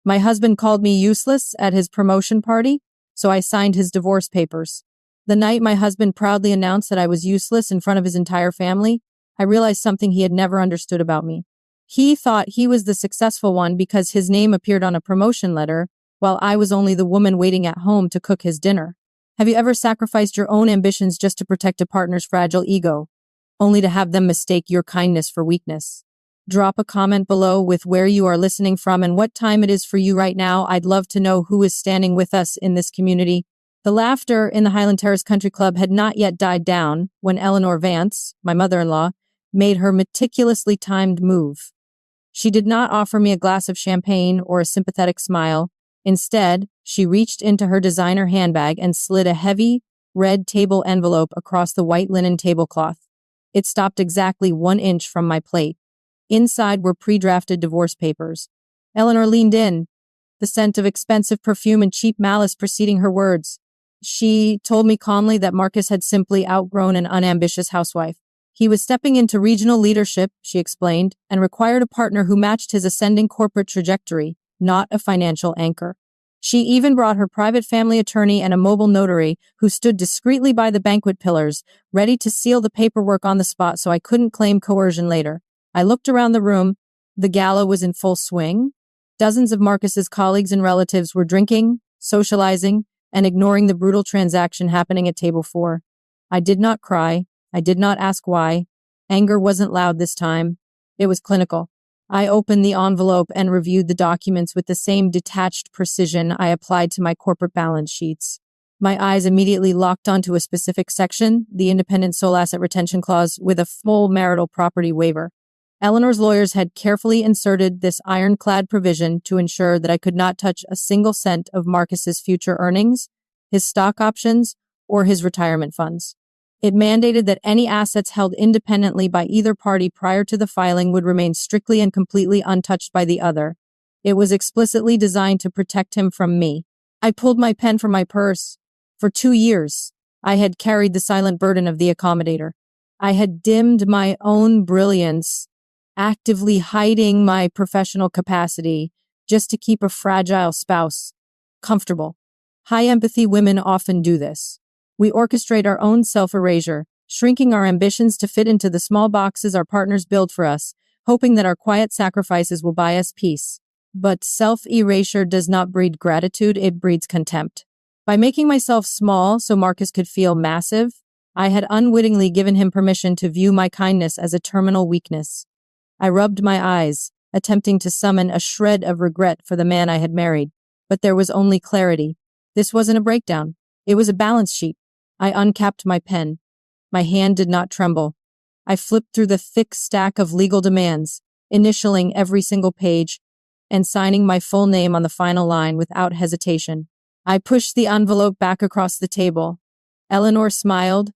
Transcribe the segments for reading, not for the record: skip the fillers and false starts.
My husband called me useless at his promotion party, so I signed his divorce papers. The night my husband proudly announced that I was useless in front of his entire family, I realized something he had never understood about me. He thought he was the successful one because his name appeared on a promotion letter, while I was only the woman waiting at home to cook his dinner. Have you ever sacrificed your own ambitions just to protect a partner's fragile ego, only to have them mistake your kindness for weakness? Drop a comment below with where you are listening from and what time it is for you right now. I'd love to know who is standing with us in this community. The laughter in the Highland Terrace Country Club had not yet died down when Eleanor Vance, my mother-in-law, made her meticulously timed move. She did not offer me a glass of champagne or a sympathetic smile. Instead, she reached into her designer handbag and slid a heavy, red table envelope across the white linen tablecloth. It stopped exactly 1 inch from my plate. Inside were pre-drafted divorce papers. Eleanor leaned in, the scent of expensive perfume and cheap malice preceding her words. She told me calmly that Marcus had simply outgrown an unambitious housewife. He was stepping into regional leadership, she explained, and required a partner who matched his ascending corporate trajectory, not a financial anchor. She even brought her private family attorney and a mobile notary who stood discreetly by the banquet pillars, ready to seal the paperwork on the spot so I couldn't claim coercion later. I looked around the room. The gala was in full swing. Dozens of Marcus's colleagues and relatives were drinking, socializing, and ignoring the brutal transaction happening at table 4. I did not cry. I did not ask why. Anger wasn't loud this time. It was clinical. I opened the envelope and reviewed the documents with the same detached precision I applied to my corporate balance sheets. My eyes immediately locked onto a specific section, the independent sole asset retention clause, with a full marital property waiver. Eleanor's lawyers had carefully inserted this ironclad provision to ensure that I could not touch a single cent of Marcus's future earnings, his stock options, or his retirement funds. It mandated that any assets held independently by either party prior to the filing would remain strictly and completely untouched by the other. It was explicitly designed to protect him from me. I pulled my pen from my purse. For 2 years, I had carried the silent burden of the accommodator. I had dimmed my own brilliance, actively hiding my professional capacity just to keep a fragile spouse comfortable. High-empathy women often do this. We orchestrate our own self-erasure, shrinking our ambitions to fit into the small boxes our partners build for us, hoping that our quiet sacrifices will buy us peace. But self-erasure does not breed gratitude, it breeds contempt. By making myself small so Marcus could feel massive, I had unwittingly given him permission to view my kindness as a terminal weakness. I rubbed my eyes, attempting to summon a shred of regret for the man I had married, but there was only clarity. This wasn't a breakdown. It was a balance sheet. I uncapped my pen. My hand did not tremble. I flipped through the thick stack of legal demands, initialing every single page and signing my full name on the final line without hesitation. I pushed the envelope back across the table. Eleanor smiled,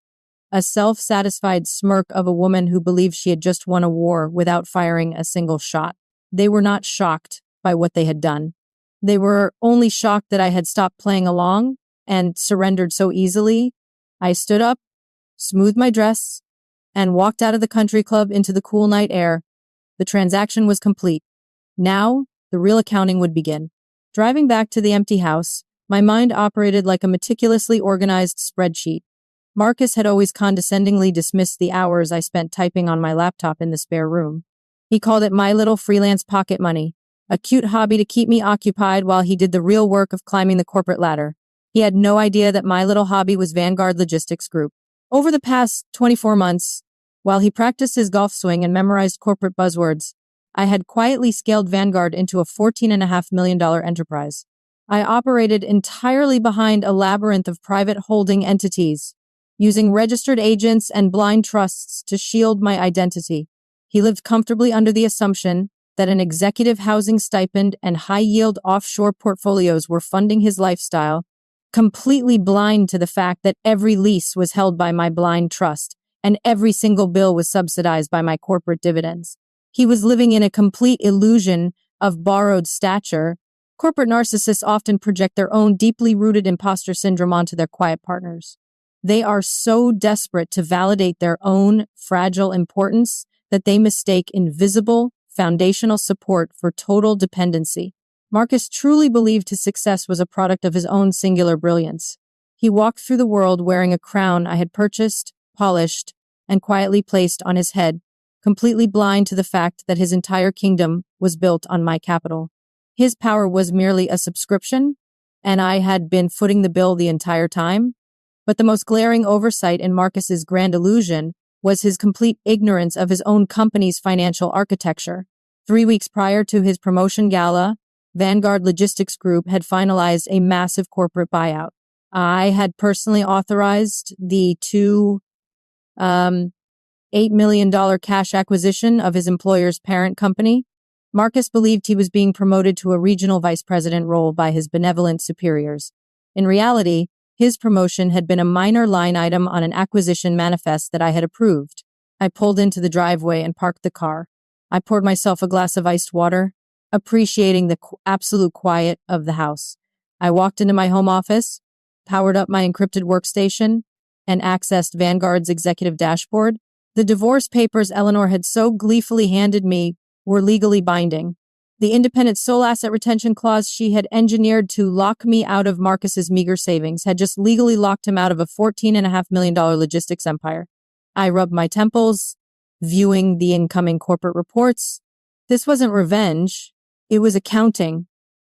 a self-satisfied smirk of a woman who believed she had just won a war without firing a single shot. They were not shocked by what they had done. They were only shocked that I had stopped playing along and surrendered so easily. I stood up, smoothed my dress, and walked out of the country club into the cool night air. The transaction was complete. Now, the real accounting would begin. Driving back to the empty house, my mind operated like a meticulously organized spreadsheet. Marcus had always condescendingly dismissed the hours I spent typing on my laptop in the spare room. He called it my little freelance pocket money, a cute hobby to keep me occupied while he did the real work of climbing the corporate ladder. He had no idea that my little hobby was Vanguard Logistics Group. Over the past 24 months, while he practiced his golf swing and memorized corporate buzzwords, I had quietly scaled Vanguard into a $14.5 million enterprise. I operated entirely behind a labyrinth of private holding entities, using registered agents and blind trusts to shield my identity. He lived comfortably under the assumption that an executive housing stipend and high-yield offshore portfolios were funding his lifestyle, completely blind to the fact that every lease was held by my blind trust and every single bill was subsidized by my corporate dividends. He was living in a complete illusion of borrowed stature. Corporate narcissists often project their own deeply rooted imposter syndrome onto their quiet partners. They are so desperate to validate their own fragile importance that they mistake invisible, foundational support for total dependency. Marcus truly believed his success was a product of his own singular brilliance. He walked through the world wearing a crown I had purchased, polished, and quietly placed on his head, completely blind to the fact that his entire kingdom was built on my capital. His power was merely a subscription, and I had been footing the bill the entire time. But the most glaring oversight in Marcus's grand illusion was his complete ignorance of his own company's financial architecture. 3 weeks prior to his promotion gala, Vanguard Logistics Group had finalized a massive corporate buyout. I had personally authorized the $8 million cash acquisition of his employer's parent company. Marcus believed he was being promoted to a regional vice president role by his benevolent superiors. In reality, his promotion had been a minor line item on an acquisition manifest that I had approved. I pulled into the driveway and parked the car. I poured myself a glass of iced water, appreciating the absolute quiet of the house. I walked into my home office, powered up my encrypted workstation, and accessed Vanguard's executive dashboard. The divorce papers Eleanor had so gleefully handed me were legally binding. The independent sole asset retention clause she had engineered to lock me out of Marcus's meager savings had just legally locked him out of a $14.5 million logistics empire. I rubbed my temples, viewing the incoming corporate reports. This wasn't revenge. It was accounting.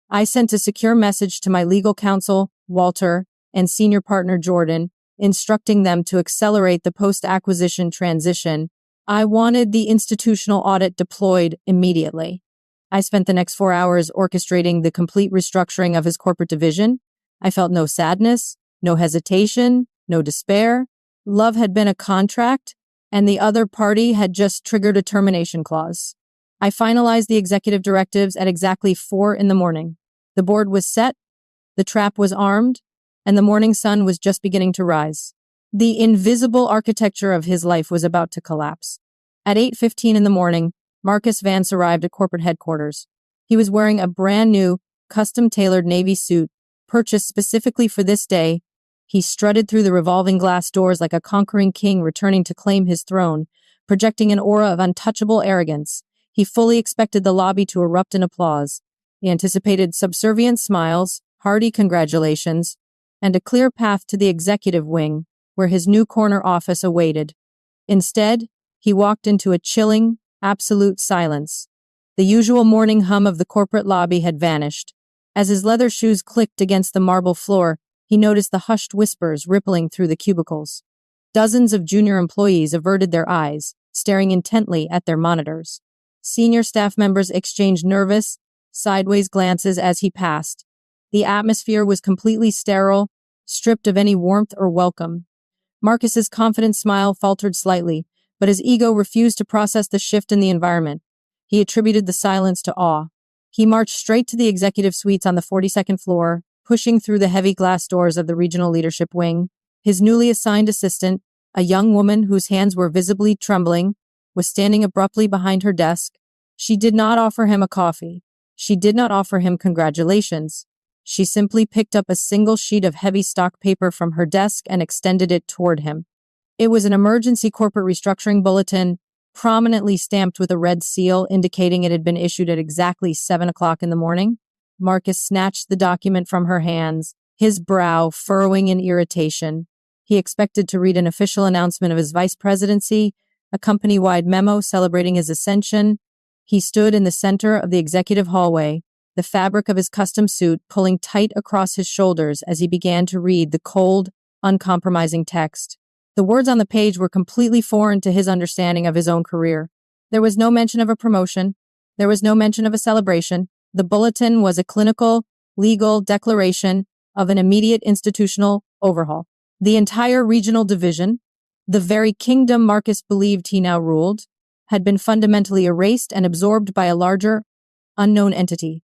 I sent a secure message to my legal counsel, Walter, and senior partner, Jordan, instructing them to accelerate the post-acquisition transition. I wanted the institutional audit deployed immediately. I spent the next 4 hours orchestrating the complete restructuring of his corporate division. I felt no sadness, no hesitation, no despair. Love had been a contract, and the other party had just triggered a termination clause. I finalized the executive directives at exactly 4 a.m. The board was set, the trap was armed, and the morning sun was just beginning to rise. The invisible architecture of his life was about to collapse. At 8:15 a.m, Marcus Vance arrived at corporate headquarters. He was wearing a brand new, custom-tailored navy suit, purchased specifically for this day. He strutted through the revolving glass doors like a conquering king returning to claim his throne, projecting an aura of untouchable arrogance. He fully expected the lobby to erupt in applause. He anticipated subservient smiles, hearty congratulations, and a clear path to the executive wing, where his new corner office awaited. Instead, he walked into a chilling, absolute silence. The usual morning hum of the corporate lobby had vanished. As his leather shoes clicked against the marble floor, he noticed the hushed whispers rippling through the cubicles. Dozens of junior employees averted their eyes, staring intently at their monitors. Senior staff members exchanged nervous, sideways glances as he passed. The atmosphere was completely sterile, stripped of any warmth or welcome. Marcus's confident smile faltered slightly, but his ego refused to process the shift in the environment. He attributed the silence to awe. He marched straight to the executive suites on the 42nd floor, pushing through the heavy glass doors of the regional leadership wing. His newly assigned assistant, a young woman whose hands were visibly trembling, was standing abruptly behind her desk. She did not offer him a coffee. She did not offer him congratulations. She simply picked up a single sheet of heavy stock paper from her desk and extended it toward him. It was an emergency corporate restructuring bulletin, prominently stamped with a red seal indicating it had been issued at exactly 7 o'clock in the morning. Marcus snatched the document from her hands, his brow furrowing in irritation. He expected to read an official announcement of his vice presidency, a company-wide memo celebrating his ascension. He stood in the center of the executive hallway, the fabric of his custom suit pulling tight across his shoulders as he began to read the cold, uncompromising text. The words on the page were completely foreign to his understanding of his own career. There was no mention of a promotion. There was no mention of a celebration. The bulletin was a clinical, legal declaration of an immediate institutional overhaul. The entire regional division, the very kingdom Marcus believed he now ruled, had been fundamentally erased and absorbed by a larger, unknown entity.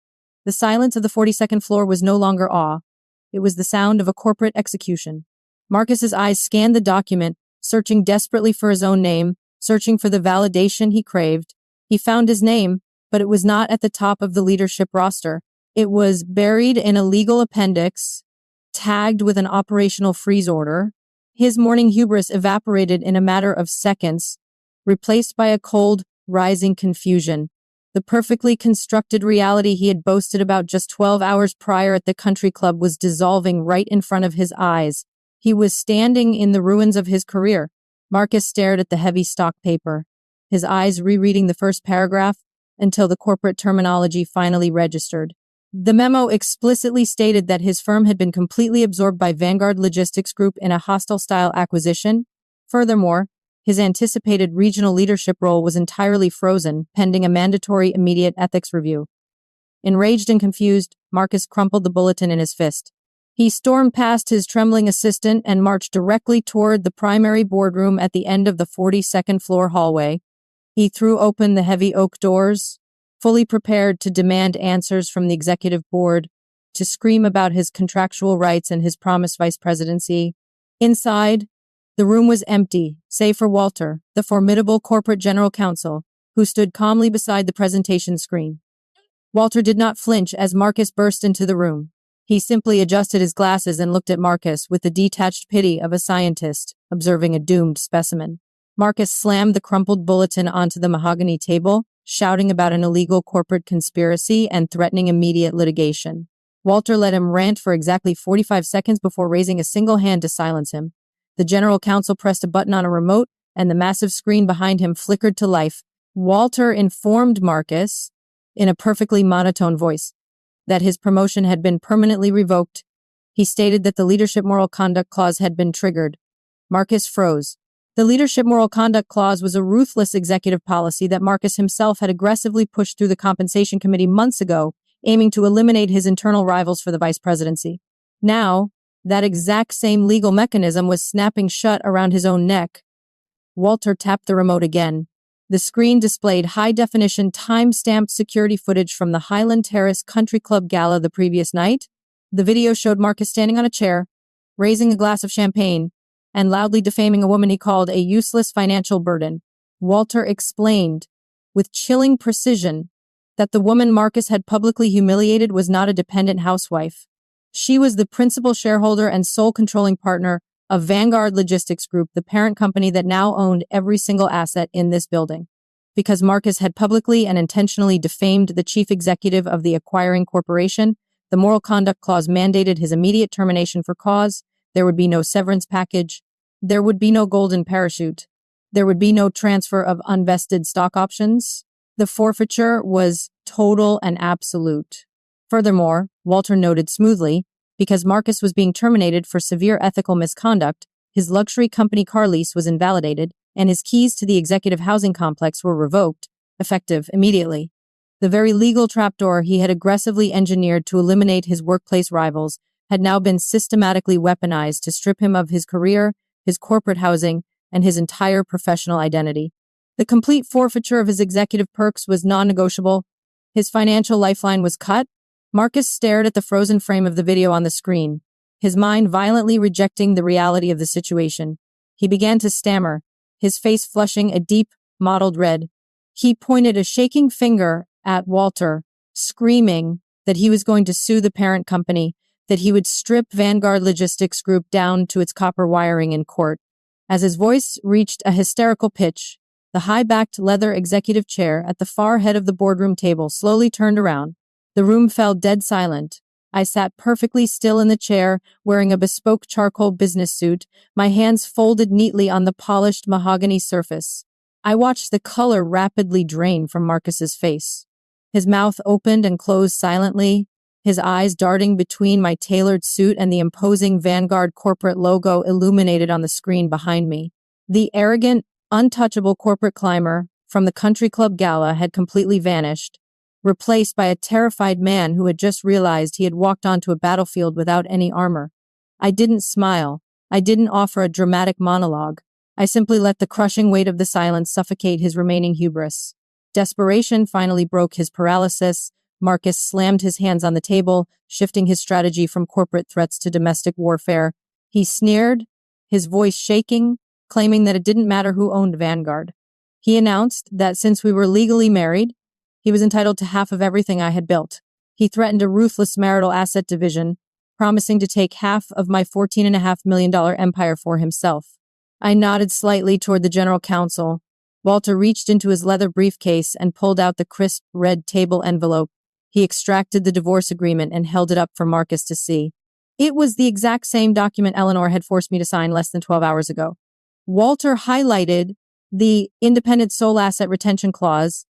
The silence of the 42nd floor was no longer awe. It was the sound of a corporate execution. Marcus's eyes scanned the document, searching desperately for his own name, searching for the validation he craved. He found his name, but it was not at the top of the leadership roster. It was buried in a legal appendix, tagged with an operational freeze order. His morning hubris evaporated in a matter of seconds, replaced by a cold, rising confusion. The perfectly constructed reality he had boasted about just 12 hours prior at the country club was dissolving right in front of his eyes. He was standing in the ruins of his career. Marcus stared at the heavy stock paper, his eyes rereading the first paragraph until the corporate terminology finally registered. The memo explicitly stated that his firm had been completely absorbed by Vanguard Logistics Group in a hostile-style acquisition. Furthermore, his anticipated regional leadership role was entirely frozen, pending a mandatory immediate ethics review. Enraged and confused, Marcus crumpled the bulletin in his fist. He stormed past his trembling assistant and marched directly toward the primary boardroom at the end of the 42nd floor hallway. He threw open the heavy oak doors, fully prepared to demand answers from the executive board, to scream about his contractual rights and his promised vice presidency. Inside, the room was empty, save for Walter, the formidable corporate general counsel, who stood calmly beside the presentation screen. Walter did not flinch as Marcus burst into the room. He simply adjusted his glasses and looked at Marcus with the detached pity of a scientist observing a doomed specimen. Marcus slammed the crumpled bulletin onto the mahogany table, shouting about an illegal corporate conspiracy and threatening immediate litigation. Walter let him rant for exactly 45 seconds before raising a single hand to silence him. The general counsel pressed a button on a remote, and the massive screen behind him flickered to life. Walter informed Marcus, in a perfectly monotone voice, that his promotion had been permanently revoked. He stated that the Leadership Moral Conduct Clause had been triggered. Marcus froze. The Leadership Moral Conduct Clause was a ruthless executive policy that Marcus himself had aggressively pushed through the Compensation Committee months ago, aiming to eliminate his internal rivals for the vice presidency. Now, that exact same legal mechanism was snapping shut around his own neck. Walter tapped the remote again. The screen displayed high-definition, time-stamped security footage from the Highland Terrace Country Club Gala the previous night. The video showed Marcus standing on a chair, raising a glass of champagne, and loudly defaming a woman he called a useless financial burden. Walter explained, with chilling precision, that the woman Marcus had publicly humiliated was not a dependent housewife. She was the principal shareholder and sole controlling partner of Vanguard Logistics Group, the parent company that now owned every single asset in this building. Because Marcus had publicly and intentionally defamed the chief executive of the acquiring corporation, the Moral Conduct Clause mandated his immediate termination for cause. There would be no severance package. There would be no golden parachute. There would be no transfer of unvested stock options. The forfeiture was total and absolute. Furthermore, Walter noted smoothly, because Marcus was being terminated for severe ethical misconduct, his luxury company car lease was invalidated, and his keys to the executive housing complex were revoked, effective immediately. The very legal trapdoor he had aggressively engineered to eliminate his workplace rivals had now been systematically weaponized to strip him of his career, his corporate housing, and his entire professional identity. The complete forfeiture of his executive perks was non-negotiable. His financial lifeline was cut. Marcus stared at the frozen frame of the video on the screen, his mind violently rejecting the reality of the situation. He began to stammer, his face flushing a deep, mottled red. He pointed a shaking finger at Walter, screaming that he was going to sue the parent company, that he would strip Vanguard Logistics Group down to its copper wiring in court. As his voice reached a hysterical pitch, the high-backed leather executive chair at the far head of the boardroom table slowly turned around. The room fell dead silent. I sat perfectly still in the chair, wearing a bespoke charcoal business suit, my hands folded neatly on the polished mahogany surface. I watched the color rapidly drain from Marcus's face. His mouth opened and closed silently, his eyes darting between my tailored suit and the imposing Vanguard corporate logo illuminated on the screen behind me. The arrogant, untouchable corporate climber from the country club Gala had completely vanished, replaced by a terrified man who had just realized he had walked onto a battlefield without any armor. I didn't smile. I didn't offer a dramatic monologue. I simply let the crushing weight of the silence suffocate his remaining hubris. Desperation finally broke his paralysis. Marcus slammed his hands on the table, shifting his strategy from corporate threats to domestic warfare. He sneered, his voice shaking, claiming that it didn't matter who owned Vanguard. He announced that since we were legally married, he was entitled to half of everything I had built. He threatened a ruthless marital asset division, promising to take half of my $14.5 million empire for himself. I nodded slightly toward the general counsel, Walter reached into his leather briefcase and pulled out the crisp red table envelope. He extracted the divorce agreement and held it up for Marcus to see. It was the exact same document Eleanor had forced me to sign less than 12 hours ago. Walter highlighted the independent sole asset retention clause,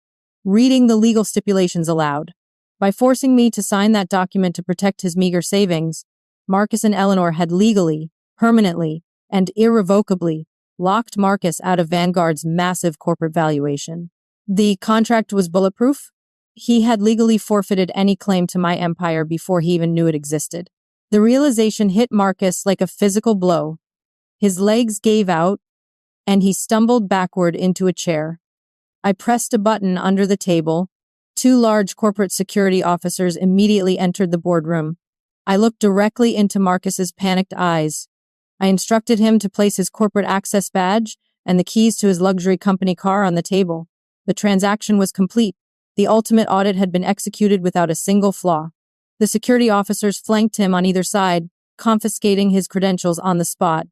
reading the legal stipulations aloud. By forcing me to sign that document to protect his meager savings, Marcus and Eleanor had legally, permanently, and irrevocably locked Marcus out of Vanguard's massive corporate valuation. The contract was bulletproof. He had legally forfeited any claim to my empire before he even knew it existed. The realization hit Marcus like a physical blow. His legs gave out, and he stumbled backward into a chair. I pressed a button under the table. 2 large corporate security officers immediately entered the boardroom. I looked directly into Marcus's panicked eyes. I instructed him to place his corporate access badge and the keys to his luxury company car on the table. The transaction was complete. The ultimate audit had been executed without a single flaw. The security officers flanked him on either side, confiscating his credentials on the spot.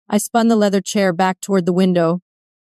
I spun the leather chair back toward the window,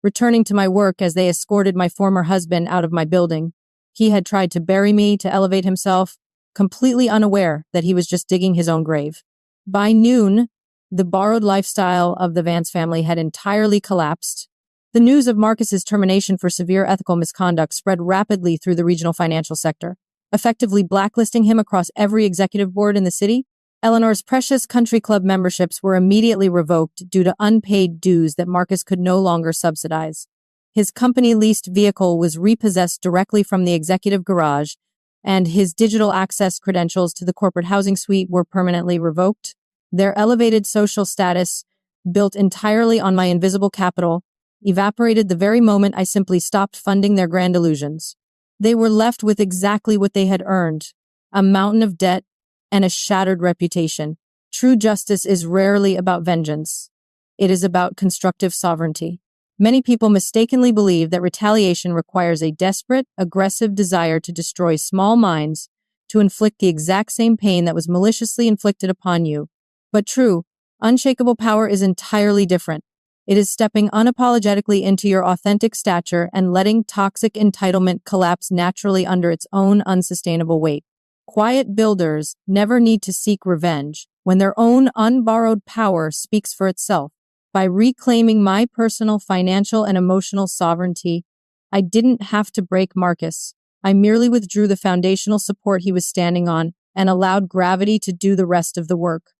returning to my work as they escorted my former husband out of my building. He had tried to bury me to elevate himself, completely unaware that he was just digging his own grave. By noon, the borrowed lifestyle of the Vance family had entirely collapsed. The news of Marcus's termination for severe ethical misconduct spread rapidly through the regional financial sector, effectively blacklisting him across every executive board in the city. Eleanor's precious country club memberships were immediately revoked due to unpaid dues that Marcus could no longer subsidize. His company-leased vehicle was repossessed directly from the executive garage, and his digital access credentials to the corporate housing suite were permanently revoked. Their elevated social status, built entirely on my invisible capital, evaporated the very moment I simply stopped funding their grand illusions. They were left with exactly what they had earned: a mountain of debt and a shattered reputation. True justice is rarely about vengeance. It is about constructive sovereignty. Many people mistakenly believe that retaliation requires a desperate, aggressive desire to destroy small minds, to inflict the exact same pain that was maliciously inflicted upon you. But true, unshakable power is entirely different. It is stepping unapologetically into your authentic stature and letting toxic entitlement collapse naturally under its own unsustainable weight. Quiet builders never need to seek revenge when their own unborrowed power speaks for itself. By reclaiming my personal financial and emotional sovereignty, I didn't have to break Marcus. I merely withdrew the foundational support he was standing on and allowed gravity to do the rest of the work.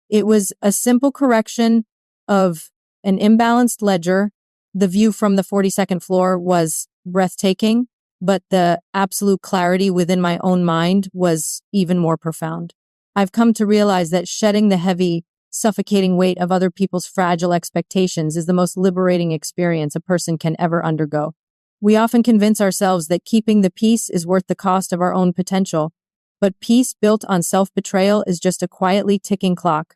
It was a simple correction of an imbalanced ledger. The view from the 42nd floor was breathtaking, but the absolute clarity within my own mind was even more profound. I've come to realize that shedding the heavy, suffocating weight of other people's fragile expectations is the most liberating experience a person can ever undergo. We often convince ourselves that keeping the peace is worth the cost of our own potential, but peace built on self-betrayal is just a quietly ticking clock.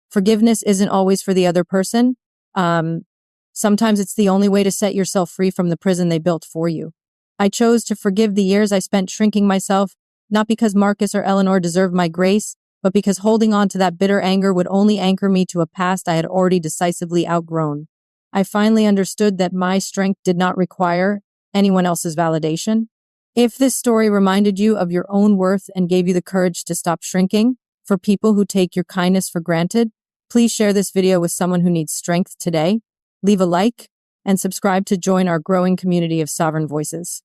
Forgiveness isn't always for the other person. Sometimes it's the only way to set yourself free from the prison they built for you. I chose to forgive the years I spent shrinking myself, not because Marcus or Eleanor deserved my grace, but because holding on to that bitter anger would only anchor me to a past I had already decisively outgrown. I finally understood that my strength did not require anyone else's validation. If this story reminded you of your own worth and gave you the courage to stop shrinking for people who take your kindness for granted, please share this video with someone who needs strength today. Leave a like and subscribe to join our growing community of sovereign voices.